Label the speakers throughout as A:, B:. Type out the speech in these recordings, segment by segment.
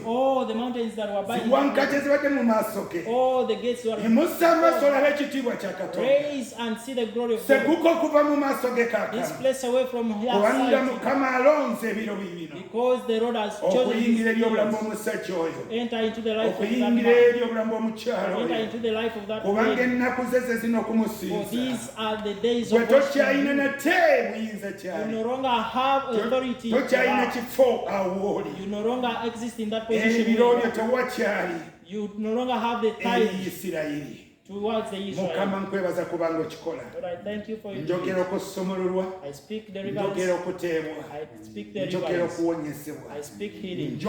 A: all the mountains that were by
B: all
A: the gates were raise and see the glory of God. This place away from here because the Lord has chosen enter into the life of that man. Enter into the life of that man. For these are the days of God. You no longer have authority. You no longer exist in that position. You no longer have the time towards the Israel. But I thank you for your grace. I speak the rivers. I speak the rivers. I speak healing.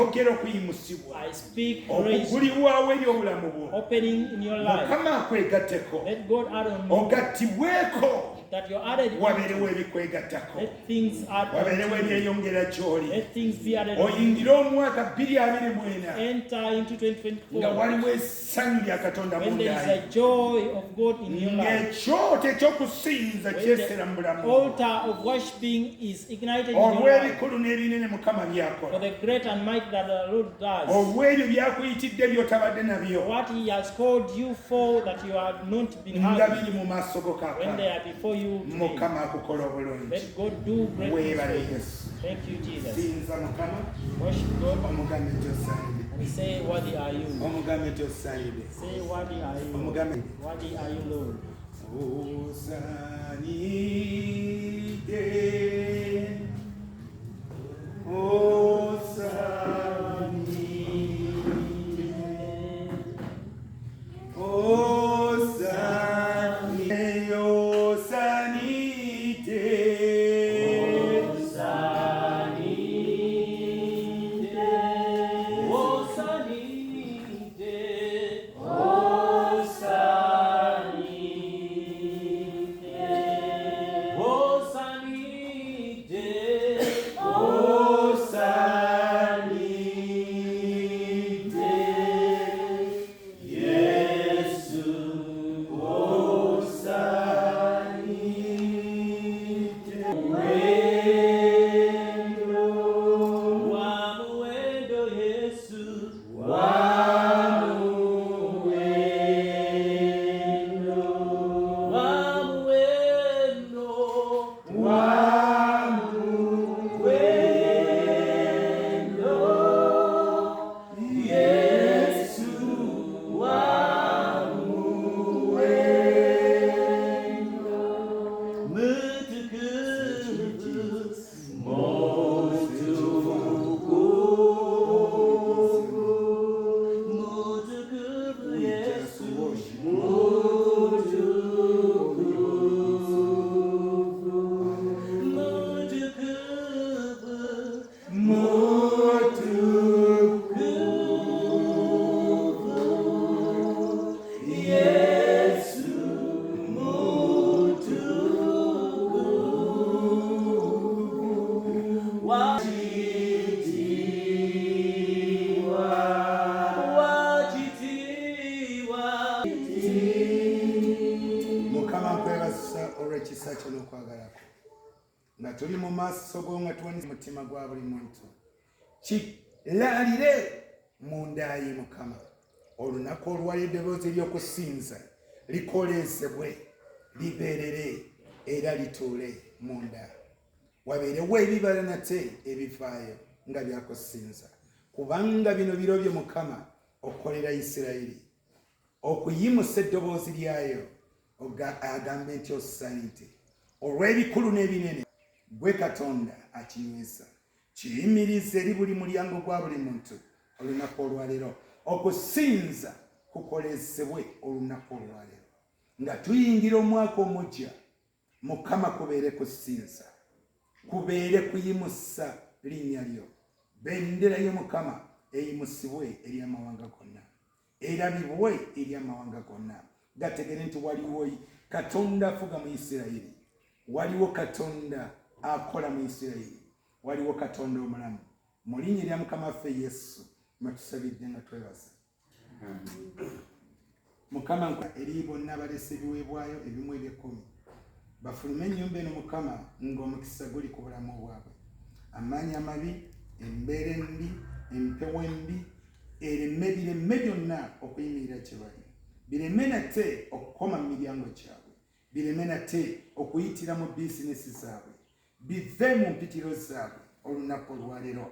A: I speak grace. Opening in your life. Let God add on you. That you're added. Let things add on you. Let things be added on you. Enter into 2024. When there is a joy of God in your life. When the altar of worshiping is ignited in your life. For the great and might that the Lord does. What He has called you for that you have not been having. When they are before you today. Let God do great things. Thank you, Jesus. Worship God. And say, worthy are you. Say, worthy are you. Worthy are you, Lord.
B: Osanidde, Osanidde, Osanidde, nga tuli mu maaso go nga tuwaniza mutima gwa buli muntu kilalire munda ye Mukama olunaku olwali eddoboozi ly'okusinza likolezebwe libeerere era lituule munda wabeerewo ebibala nate ebivaayo nga byakusinza kubanga bino biro byo Mukama okolera Isirayiri okuyimusa eddoboozi lyayo agambe nti osanidde olw'ebikulu n'ebinene gwe Katonda akinywesa kiyimirize eri buli mulyango gwa buli muntu olunaku olwaleero okusinza kukolezebwe olunaku olwaleero nga tuyingira omwaka omujja Mukama kubeere kusinza kubeere kuyimusa linnya lyo bendera yo Mukama eyimusibwe eri amawanga gonna erabibwe eri amawanga gonna gategere nti waliwo Katonda afuga mu Isirayiri waliwo Katonda akola mu Isirayiri waliwo Katonda omulamu mu linnya lya Mukama waffe Yesu mwetusabidde nga twebaza Mukama eri bonna balese ebiweebwayo ebimu eby'ekkumi bafulume ennyumba eno Mukama ng'omukisa guli ku bulamu bwabwe amaanyi amabi embeera embi empewo embi ereme bireme byonna okuyimirira kye bali, bireme nate okukoma mu miryango gyabwe, bireme nate okuyitira mu bizinesi zaabwe, bive mu mpitiro zaabwe olunaku olwaleero